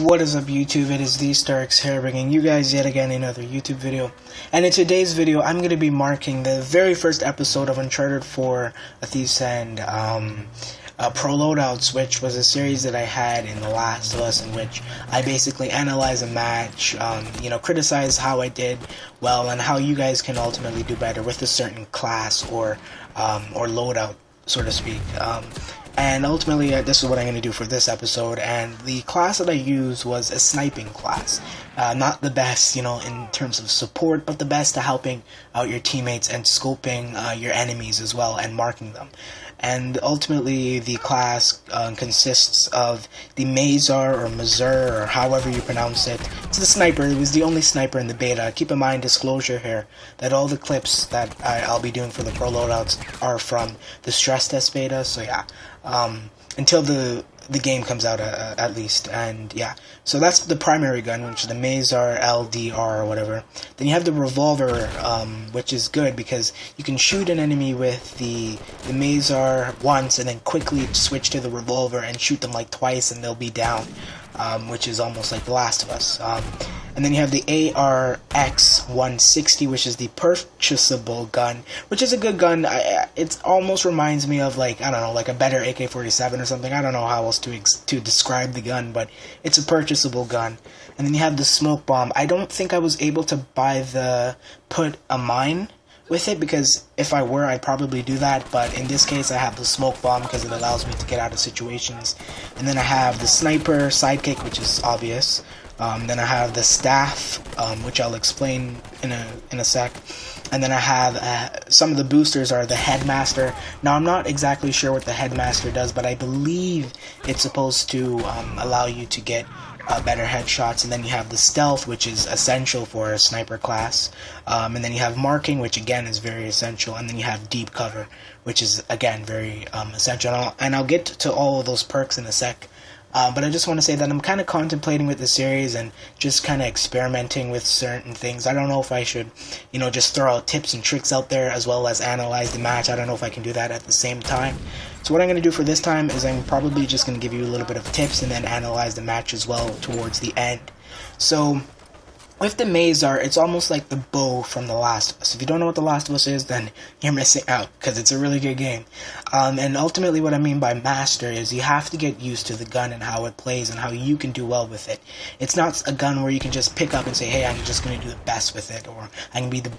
What is up, YouTube? It is TheStarkz here, bringing you guys yet again another YouTube video. And in today's video, I'm going to be marking the very first episode of Uncharted 4: A Thief's End, Pro Loadouts, which was a series that I had in The Last of Us, in which I basically analyze a match, criticize how I did well, and how you guys can ultimately do better with a certain class or loadout, so to speak. And ultimately, this is what I'm going to do for this episode, and the class that I used was a sniping class. Not the best, in terms of support, but the best at helping out your teammates and scoping your enemies as well, and marking them. And ultimately, the class consists of the Mazar, or Mazur, or however you pronounce it. It's the sniper. It was the only sniper in the beta. Keep in mind, disclosure here, that all the clips that I'll be doing for the Pro Loadouts are from the stress test beta, so yeah. Until the game comes out, at least, and yeah. So that's the primary gun, which is the Mazar LDR or whatever. Then you have the Revolver, which is good because you can shoot an enemy with the Mazar once and then quickly switch to the Revolver and shoot them like twice and they'll be down, which is almost like The Last of Us. And then you have the ARX-160, which is the purchasable gun, which is a good gun. It almost reminds me of, like a better AK-47 or something. I don't know how else to describe the gun, but it's a purchasable gun. And then you have the smoke bomb. I don't think I was able to put a mine with it, because if I were, I'd probably do that, but in this case I have the smoke bomb because it allows me to get out of situations. And then I have the sniper sidekick, which is obvious. Then I have the staff, which I'll explain in a sec. And then I have some of the boosters are the headmaster. Now I'm not exactly sure what the headmaster does, but I believe it's supposed to allow you to get better headshots. And then you have the stealth, which is essential for a sniper class. And then you have marking, which again is very essential. And then you have deep cover, which is again very essential. And I'll get to all of those perks in a sec. But I just want to say that I'm kind of contemplating with the series and just kind of experimenting with certain things. I don't know if I should, just throw out tips and tricks out there as well as analyze the match. I don't know if I can do that at the same time. So what I'm going to do for this time is I'm probably just going to give you a little bit of tips and then analyze the match as well towards the end. So with the Mazar, it's almost like the bow from The Last of Us. If you don't know what The Last of Us is, then you're missing out, because it's a really good game. And ultimately what I mean by master is you have to get used to the gun and how it plays and how you can do well with it. It's not a gun where you can just pick up and say, hey, I'm just going to do the best with it, or I can be the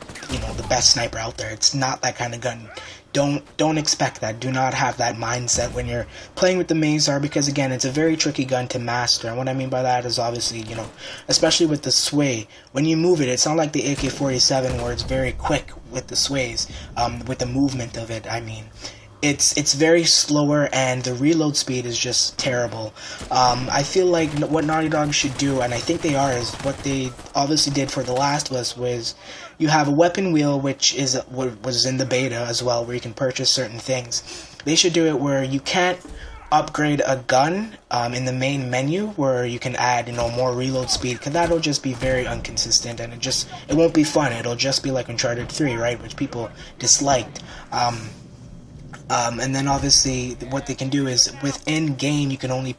best sniper out there. It's not that kind of gun. Don't expect that. Do not have that mindset when you're playing with the Mazar, because again, it's a very tricky gun to master. And what I mean by that is obviously, especially with the sway, when you move it, it's not like the AK-47 where it's very quick with the sways, with the movement of it. I mean, it's very slower, and the reload speed is just terrible. I feel like what Naughty Dog should do, and I think they are, is what they obviously did for The Last of Us, was you have a weapon wheel, which was in the beta as well, where you can purchase certain things. They should do it where you can't upgrade a gun in the main menu, where you can add more reload speed, because that'll just be very inconsistent, and it won't be fun. It'll just be like Uncharted 3, right, which people disliked. And then obviously what they can do is within game you can only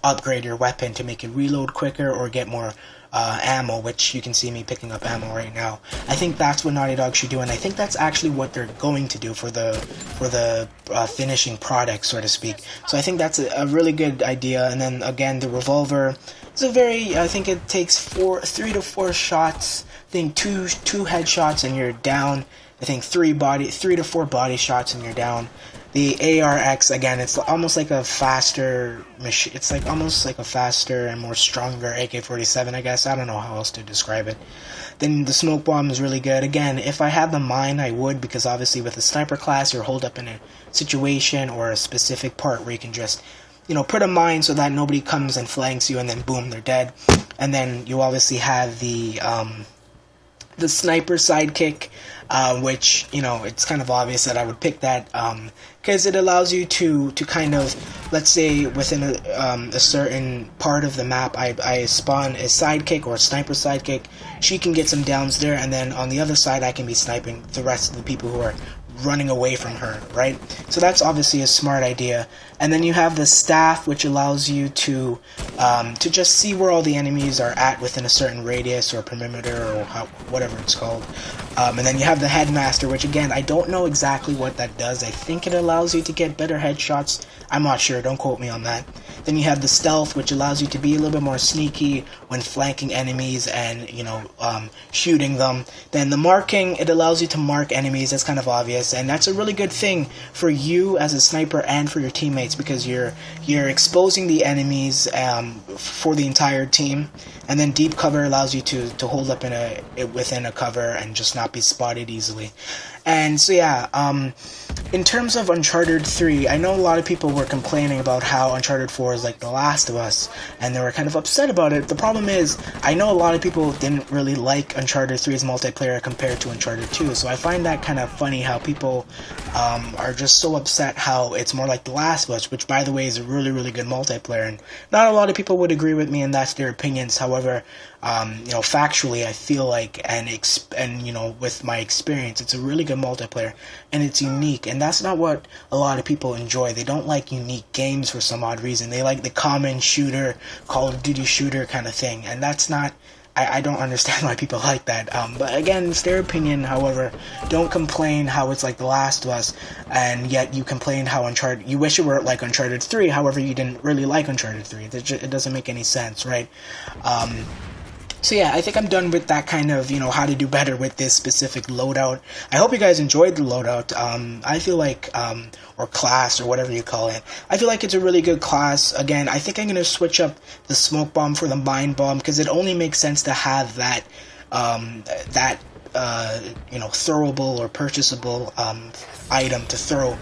upgrade your weapon to make it reload quicker or get more ammo, which you can see me picking up ammo right now. I think that's what Naughty Dog should do, and I think that's actually what they're going to do for the finishing product, so to speak. So I think that's a really good idea. And then again, the Revolver is I think it takes 3 to 4 shots. I think two headshots and you're down. I think 3 to 4 body shots and you're down. The ARX, again, it's almost like a faster machine. It's like almost like a faster and more stronger AK-47, I guess. I don't know how else to describe it. Then the smoke bomb is really good. Again, if I had the mine, I would, because obviously with a sniper class, you're holed up in a situation or a specific part where you can just, put a mine so that nobody comes and flanks you, and then boom, they're dead. And then you obviously have the sniper sidekick, which, it's kind of obvious that I would pick that, because it allows you to kind of, let's say within a certain part of the map, I spawn a sidekick or a sniper sidekick. She can get some downs there, and then on the other side I can be sniping the rest of the people who are running away from her, right? So that's obviously a smart idea. And then you have the staff, which allows you to just see where all the enemies are at within a certain radius or perimeter or whatever it's called. And then you have the headmaster, which again, I don't know exactly what that does. I think it allows you to get better headshots. I'm not sure, don't quote me on that. Then you have the stealth, which allows you to be a little bit more sneaky when flanking enemies and, shooting them. Then the marking, it allows you to mark enemies. That's kind of obvious, and that's a really good thing for you as a sniper and for your teammates, because you're exposing the enemies for the entire team. And then deep cover allows you to hold up within a cover and just not be spotted easily. And so yeah, in terms of Uncharted 3, I know a lot of people were complaining about how Uncharted 4 is like The Last of Us, and they were kind of upset about it. The problem is, I know a lot of people didn't really like Uncharted 3's multiplayer compared to Uncharted 2, so I find that kind of funny how people are just so upset how it's more like The Last of Us, which by the way is a really, really good multiplayer, and not a lot of people would agree with me, and that's their opinions. However, factually, I feel like, and with my experience, it's a really good multiplayer, and it's unique, and that's not what a lot of people enjoy. They don't like unique games for some odd reason. They like the common shooter, Call of Duty shooter kind of thing, and that's not, I don't understand why people like that, but again, it's their opinion. However, don't complain how it's like The Last of Us, and yet you complain how you wish it were like Uncharted 3, however you didn't really like Uncharted 3. It doesn't make any sense, right? So yeah, I think I'm done with that kind of, how to do better with this specific loadout. I hope you guys enjoyed the loadout. I feel like, or class, or whatever you call it. I feel like it's a really good class. Again, I think I'm going to switch up the smoke bomb for the mine bomb, because it only makes sense to have that, throwable or purchasable, item to throw,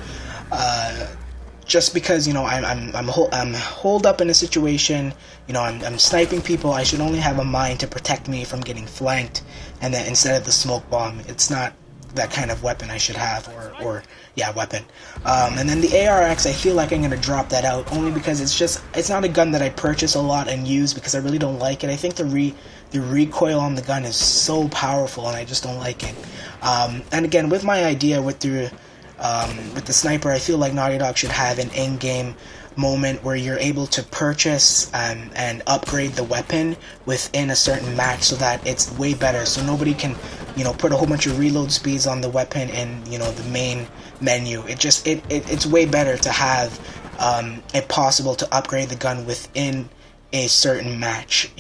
just because, I'm holed up in a situation, I'm sniping people. I should only have a mine to protect me from getting flanked, and then instead of the smoke bomb, it's not that kind of weapon I should have, weapon. And then the ARX, I feel like I'm going to drop that out, only because it's not a gun that I purchase a lot and use, because I really don't like it. I think the recoil on the gun is so powerful, and I just don't like it. And again, with my idea with the sniper, I feel like Naughty Dog should have an in-game moment where you're able to purchase and upgrade the weapon within a certain match, so that it's way better, so nobody can put a whole bunch of reload speeds on the weapon in the main menu. It's way better to have it possible to upgrade the gun within a certain match,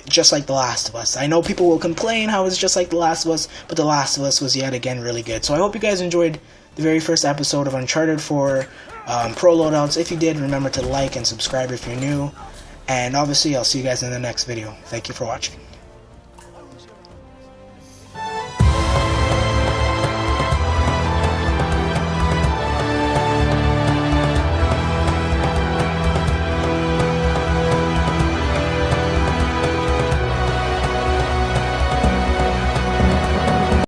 just like The Last of Us. I know people will complain how it's just like The Last of Us, but The Last of Us was yet again really good. So I hope you guys enjoyed the very first episode of Uncharted 4 Pro Loadouts. If you did, remember to like and subscribe if you're new. And obviously, I'll see you guys in the next video. Thank you for watching.